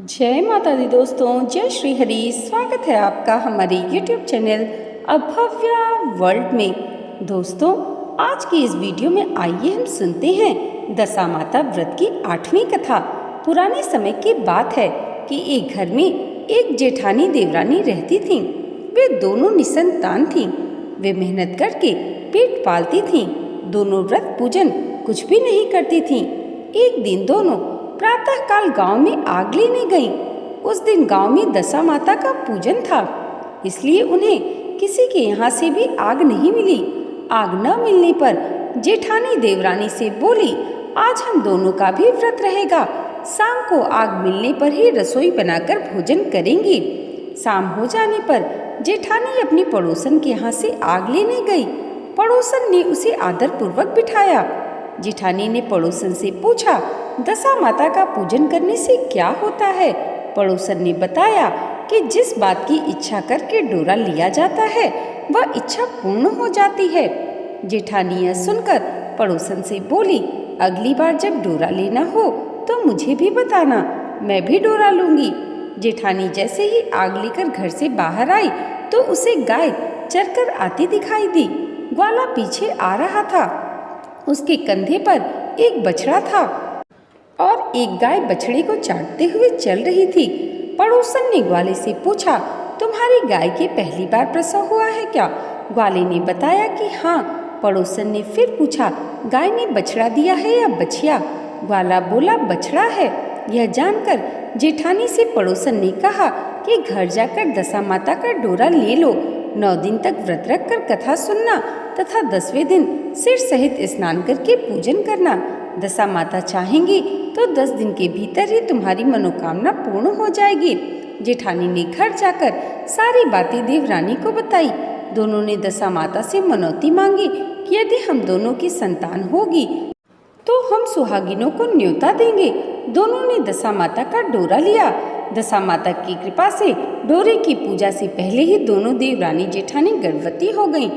जय माता दी दोस्तों, जय श्री हरि। स्वागत है आपका हमारे YouTube चैनल अभव्या वर्ल्ड में। दोस्तों, आज की इस वीडियो में आइए हम सुनते हैं दशामाता व्रत की 8वीं कथा। पुराने समय की बात है कि एक घर में एक जेठानी देवरानी रहती थीं। वे दोनों निसंतान थीं। वे मेहनत करके पेट पालती थीं। दोनों व्रत पूजन कुछ भी नहीं करती थीं। एक दिन दोनों प्रातःकाल गांव में आग लेने गईं। उस दिन गांव में दशा माता का पूजन था, इसलिए उन्हें किसी के यहाँ से भी आग नहीं मिली। आग न मिलने पर जेठानी देवरानी से बोली, आज हम दोनों का भी व्रत रहेगा। शाम को आग मिलने पर ही रसोई बनाकर भोजन करेंगी। शाम हो जाने पर जेठानी अपनी पड़ोसन के यहाँ से आग लेने गई। पड़ोसन ने उसे आदरपूर्वक बिठाया। जेठानी ने पड़ोसन से पूछा, दशा माता का पूजन करने से क्या होता है? पड़ोसन ने बताया कि जिस बात की इच्छा करके डोरा लिया जाता है वह इच्छा पूर्ण हो जाती है। जेठानी यह सुनकर पड़ोसन से बोली, अगली बार जब डोरा लेना हो तो मुझे भी बताना, मैं भी डोरा लूंगी। जेठानी जैसे ही आग लेकर घर से बाहर आई तो उसे गाय चरकर आती दिखाई दी। ग्वाला पीछे आ रहा था। उसके कंधे पर एक बछड़ा था और एक गाय बछड़े को चाटते हुए चल रही थी। पड़ोसन ने ग्वाले से पूछा, तुम्हारी गाय के पहली बार प्रसव हुआ है क्या? ग्वाले ने बताया कि हाँ। पड़ोसन ने फिर पूछा, गाय ने बछड़ा दिया है या बछिया? ग्वाला बोला, बछड़ा है। यह जानकर जेठानी से पड़ोसन ने कहा कि घर जाकर दशा माता का डोरा ले लो। 9 दिन तक व्रत रखकर कथा सुनना तथा 10वें दिन सिर सहित स्नान करके पूजन करना। दशा माता चाहेंगी तो 10 दिन के भीतर ही तुम्हारी मनोकामना पूर्ण हो जाएगी। जेठानी ने घर जाकर सारी बातें देवरानी को बताई। दोनों ने दशा माता से मनौती मांगी कि यदि हम दोनों की संतान होगी तो हम सुहागिनों को न्योता देंगे। दोनों ने दशा माता का डोरा लिया। दशा माता की कृपा से डोरे की पूजा से पहले ही दोनों देवरानी जेठानी गर्भवती हो गईं।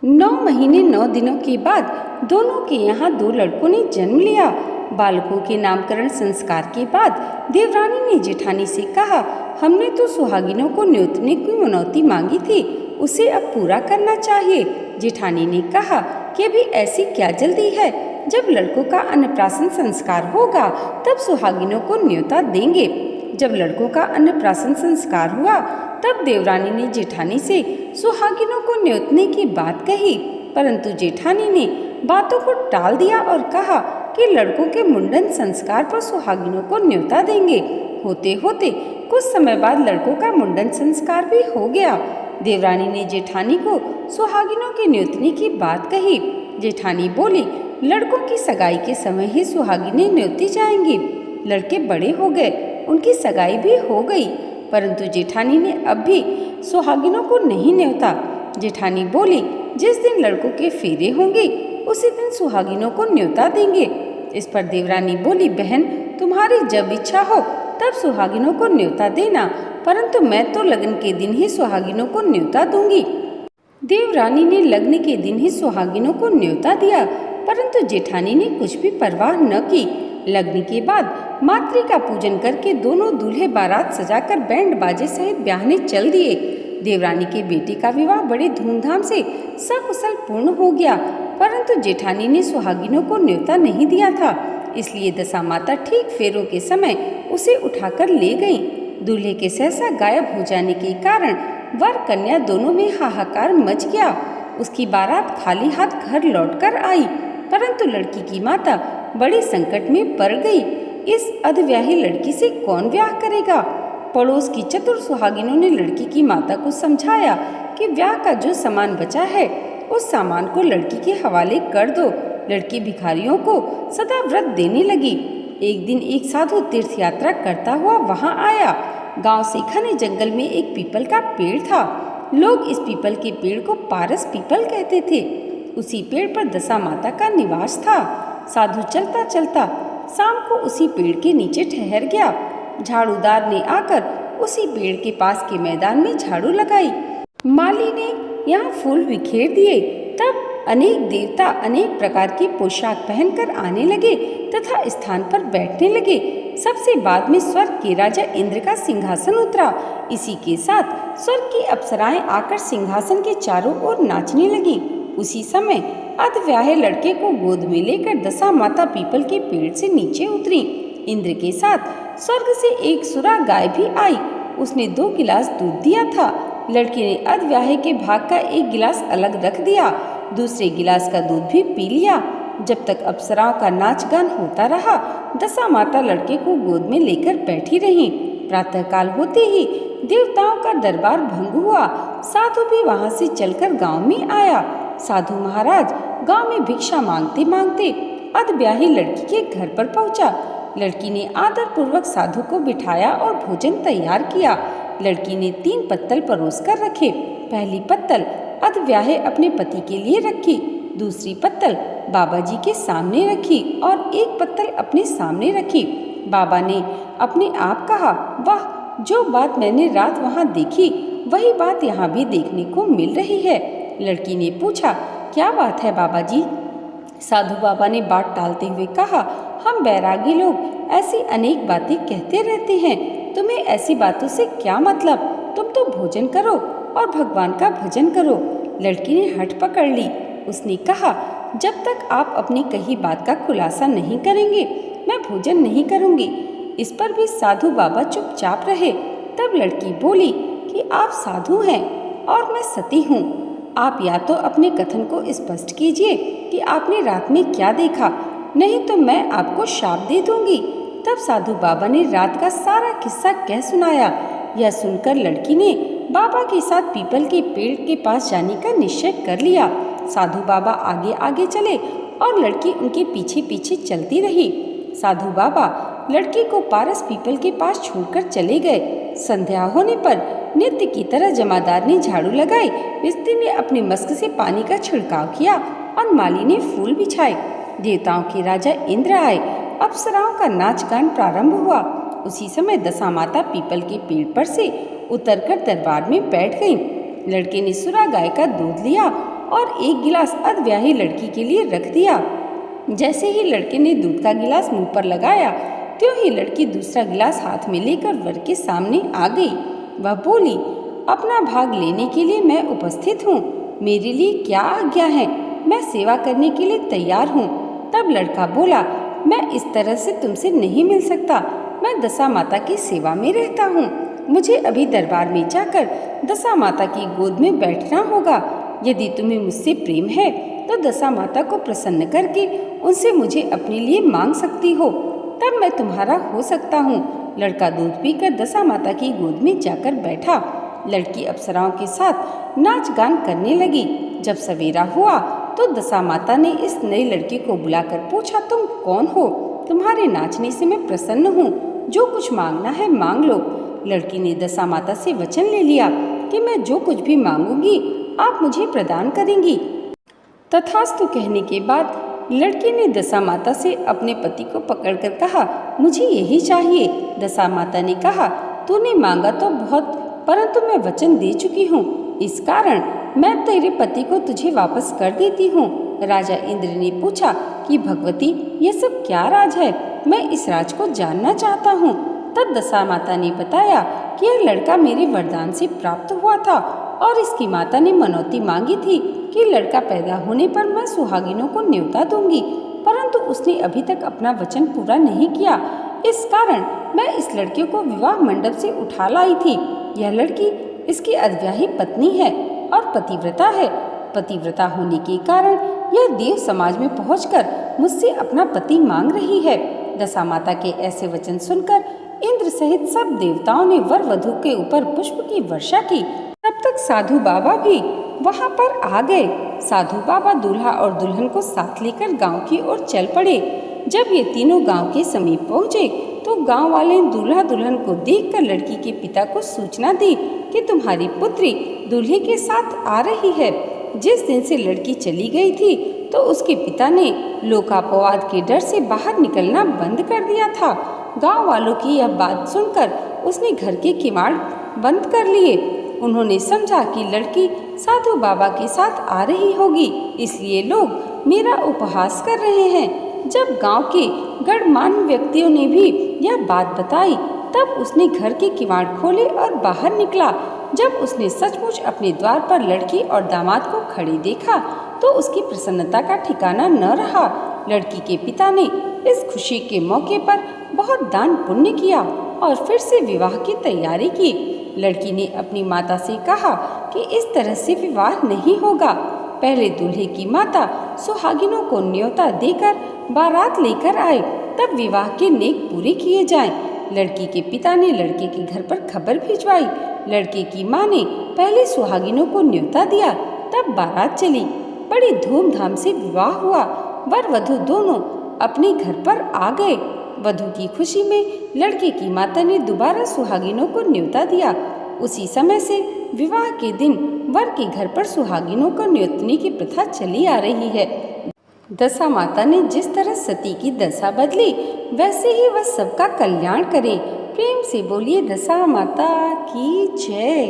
9 महीने 9 दिनों के बाद दोनों के यहाँ 2 लड़कों ने जन्म लिया। बालकों के नामकरण संस्कार के बाद देवरानी ने जेठानी से कहा, हमने तो सुहागिनों को न्योतने की मनौती मांगी थी, उसे अब पूरा करना चाहिए। जेठानी ने कहा कि अभी ऐसी क्या जल्दी है, जब लड़कों का अन्नप्राशन संस्कार होगा तब सुहागिनों को न्योता देंगे। जब लड़कों का अन्नप्राशन संस्कार हुआ तब देवरानी ने जेठानी से सुहागिनों को न्योतने की बात कही, परंतु जेठानी ने बातों को टाल दिया और कहा कि लड़कों के मुंडन संस्कार पर सुहागिनों को न्योता देंगे। होते होते कुछ समय बाद लड़कों का मुंडन संस्कार भी हो गया। देवरानी ने जेठानी को सुहागिनों के न्योतने की बात कही। जेठानी बोली, लड़कों की सगाई के समय ही सुहागिनें न्योती जाएंगी। लड़के बड़े हो गए, उनकी सगाई भी हो गई, परंतु जेठानी ने अब भी सुहागिनों को नहीं न्योता। जेठानी बोली, जिस दिन लड़कों के फेरे होंगे उसी दिन सुहागिनों को न्योता देंगे। इस पर देवरानी बोली, बहन, तुम्हारी जब इच्छा हो तब सुहागिनों को न्योता देना, परंतु मैं तो लगन के दिन ही सुहागिनों को न्योता दूंगी। देवरानी ने लग्न के दिन ही सुहागिनों को न्योता दिया, परंतु जेठानी ने कुछ भी परवाह न की। लग्न के बाद मातृका पूजन करके दोनों दूल्हे बारात सजाकर बैंड बाजे सहित ब्याहने चल दिए। देवरानी के बेटे का विवाह बड़े धूमधाम से सकुशल पूर्ण हो गया, परंतु जेठानी ने सुहागिनों को न्योता नहीं दिया था, इसलिए दशा माता ठीक फेरों के समय उसे उठाकर ले गईं। दूल्हे के सहसा गायब हो जाने के कारण वर कन्या दोनों में हाहाकार मच गया। उसकी बारात खाली हाथ घर लौटकर आई, परंतु लड़की की माता बड़े संकट में पड़ गई। इस अधव्याही लड़की से कौन ब्याह करेगा? पड़ोस की चतुर सुहागिनों ने लड़की की माता को समझाया कि ब्याह का जो सामान बचा है उस सामान को लड़की के हवाले कर दो। लड़की भिखारियों को सदा व्रत देने लगी। एक दिन एक साधु तीर्थ यात्रा करता हुआ वहां आया। गांव से घने जंगल में एक पीपल का पेड़ था। लोग इस पीपल के पेड़ को पारस पीपल कहते थे। उसी पेड़ पर दशा माता का निवास था। साधु चलता चलता शाम को उसी पेड़ के नीचे ठहर गया। झाड़ूदार ने आकर उसी पेड़ के पास के मैदान में झाड़ू लगाई। माली ने यहाँ फूल बिखेर दिए। तब अनेक देवता अनेक प्रकार की पोशाक पहनकर आने लगे तथा स्थान पर बैठने लगे। सबसे बाद में स्वर्ग के राजा इंद्र का सिंहासन उतरा। इसी के साथ स्वर्ग की अप्सराएं आकर सिंहासन के चारों ओर नाचने लगी। उसी समय अधव्याहे लड़के को गोद में लेकर दशा माता पीपल के पेड़ से नीचे उतरी। इंद्र के साथ स्वर्ग से एक सुरा गाय भी आई। उसने 2 गिलास दूध दिया था। लड़के ने अधव्याहे के भाग का एक गिलास अलग रख दिया, दूसरे गिलास का दूध भी पी लिया। जब तक अप्सराओं का नाच गान होता रहा, दशा माता लड़के को गोद में लेकर बैठी रही। प्रातःकाल होते ही देवताओं का दरबार भंग हुआ। साधु भी वहां से चलकर गांव में आया। साधु महाराज गांव में भिक्षा मांगते मांगते अधब्याही लड़की के घर पर पहुंचा। लड़की ने आदर पूर्वक साधु को बिठाया और भोजन तैयार किया। लड़की ने 3 पत्तल परोस कर रखे। पहली पत्तल अधब्याहे अपने पति के लिए रखी, दूसरी पत्तल बाबा जी के सामने रखी और एक पत्तल अपने सामने रखी। बाबा ने अपने आप कहा, वाह, जो बात मैंने रात वहाँ देखी वही बात यहाँ भी देखने को मिल रही है। लड़की ने पूछा, क्या बात है बाबा जी? साधु बाबा ने बात टालते हुए कहा, हम बैरागी लोग ऐसी अनेक बातें कहते रहते हैं, तुम्हें ऐसी बातों से क्या मतलब? तुम तो भोजन करो और भगवान का भजन करो। लड़की ने हठ पकड़ ली। उसने कहा, जब तक आप अपनी कही बात का खुलासा नहीं करेंगे मैं भोजन नहीं करूंगी। इस पर भी साधु बाबा चुपचाप रहे। तब लड़की बोली कि आप साधु हैं और मैं सती हूँ। आप या तो अपने कथन को स्पष्ट कीजिए कि आपने रात में क्या देखा, नहीं तो मैं आपको शाप दे दूंगी। तब साधु बाबा ने रात का सारा किस्सा कह सुनाया। यह सुनकर लड़की ने बाबा के साथ पीपल के पेड़ के पास जाने का निश्चय कर लिया। साधु बाबा आगे आगे चले और लड़की उनके पीछे पीछे चलती रही। साधु बाबा लड़की को पारस पीपल के पास छोड़कर चले गए। संध्या होने पर नित्य की तरह जमादार ने झाड़ू लगाई, मिस्त्री ने अपने मस्क से पानी का छिड़काव किया और माली ने फूल बिछाए। देवताओं के राजा इंद्र आए। अप्सराओं का नाच गान प्रारंभ हुआ। उसी समय दशा माता पीपल के पेड़ पर से उतरकर दरबार में बैठ गईं। लड़के ने सुरा गाय का दूध लिया और एक गिलास अधब्याही लड़की के लिए रख दिया। जैसे ही लड़के ने दूध का गिलास मुंह पर लगाया, त्यों ही लड़की दूसरा गिलास हाथ में लेकर वर के सामने आ गई। वह बोली, अपना भाग लेने के लिए मैं उपस्थित हूँ, मेरे लिए क्या आज्ञा है? मैं सेवा करने के लिए तैयार हूँ। तब लड़का बोला, मैं इस तरह से तुमसे नहीं मिल सकता, मैं दशा माता की सेवा में रहता हूँ। मुझे अभी दरबार में जाकर दशा माता की गोद में बैठना होगा। यदि तुम्हें मुझसे प्रेम है तो दशा माता को प्रसन्न करके उनसे मुझे अपने लिए मांग सकती हो, तब मैं तुम्हारा हो सकता हूँ। लड़का दूध पीकर दशा माता की गोद में जाकर बैठा। लड़की अप्सराओं के साथ नाच गान करने लगी। जब सवेरा हुआ तो दशा माता ने इस नई लड़की को बुलाकर पूछा, तुम कौन हो? तुम्हारे नाचने से मैं प्रसन्न हूँ, जो कुछ मांगना है मांग लो। लड़की ने दशा माता से वचन ले लिया कि मैं जो कुछ भी मांगूंगी आप मुझे प्रदान करेंगी। तथास्तु कहने के बाद लड़की ने दशा माता से अपने पति को पकड़कर कहा, मुझे यही चाहिए। दशा माता ने कहा, तूने मांगा तो बहुत, परंतु मैं वचन दे चुकी हूँ, इस कारण मैं तेरे पति को तुझे वापस कर देती हूँ। राजा इंद्र ने पूछा कि भगवती, ये सब क्या राज है? मैं इस राज को जानना चाहता हूँ। तब दशा माता ने बताया कि यह लड़का मेरे वरदान से प्राप्त हुआ था और इसकी माता ने मनौती मांगी थी कि लड़का पैदा होने पर मैं सुहागिनों को न्योता दूंगी, परंतु उसने अभी तक अपना वचन पूरा नहीं किया। इस कारण मैं इस लड़के को विवाह मंडप से उठा लाई थी। यह लड़की इसकी अधब्याही पत्नी है और पतिव्रता है। पतिव्रता होने के कारण यह देव समाज में पहुंचकर मुझसे अपना पति मांग रही है। दशा माता के ऐसे वचन सुनकर इंद्र सहित सब देवताओं ने वर वधू के ऊपर पुष्प की वर्षा की। तब तक साधु बाबा भी वहां पर आ गए। साधु बाबा दूल्हा और दुल्हन को साथ लेकर गांव की ओर चल पड़े। जब ये तीनों गांव के समीप पहुंचे तो गांव वाले दूल्हा दुल्हन को देखकर लड़की के पिता को सूचना दी कि तुम्हारी पुत्री दूल्हे के साथ आ रही है। जिस दिन से लड़की चली गई थी तो उसके पिता ने लोकापवाद के डर से बाहर निकलना बंद कर दिया था। गांव वालों की यह बात सुनकर उसने घर के किवाड़ बंद कर लिए। उन्होंने समझा कि लड़की साधु बाबा के साथ आ रही होगी, इसलिए लोग मेरा उपहास कर रहे हैं। जब गांव के गणमान्य व्यक्तियों ने भी यह बात बताई तब उसने घर के किवाड़ खोले और बाहर निकला। जब उसने सचमुच अपने द्वार पर लड़की और दामाद को खड़े देखा तो उसकी प्रसन्नता का ठिकाना न रहा। लड़की के पिता ने इस खुशी के मौके पर बहुत दान पुण्य किया और फिर से विवाह की तैयारी की। लड़की ने अपनी माता से कहा कि इस तरह से विवाह नहीं होगा। पहले दूल्हे की माता सुहागिनों को न्योता देकर बारात लेकर आए, तब विवाह के नेक पूरे किए जाएं। लड़की के पिता ने लड़के के घर पर खबर भिजवाई। लड़के की माँ ने पहले सुहागिनों को न्योता दिया, तब बारात चली। बड़ी धूमधाम से विवाह हुआ। वर वधू दोनों अपने घर पर आ गए। वधू की खुशी में लड़के की माता ने दोबारा सुहागिनों को न्योता दिया। उसी समय से विवाह के दिन वर के घर पर सुहागिनों को न्योतने की प्रथा चली आ रही है। दशा माता ने जिस तरह सती की दशा बदली, वैसे ही वह सबका कल्याण करे। प्रेम से बोलिए दशा माता की जय।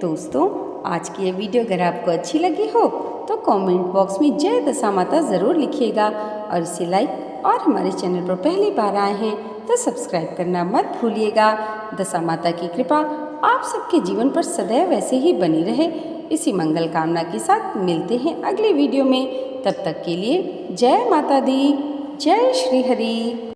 दोस्तों, आज की ये वीडियो अगर आपको अच्छी लगी हो तो कमेंट बॉक्स में जय दशा माता ज़रूर लिखिएगा और इसे लाइक और हमारे चैनल पर पहली बार आए हैं तो सब्सक्राइब करना मत भूलिएगा। दशा माता की कृपा आप सबके जीवन पर सदैव ऐसे ही बनी रहे, इसी मंगल कामना के साथ मिलते हैं अगले वीडियो में। तब तक के लिए जय माता दी, जय श्री हरि।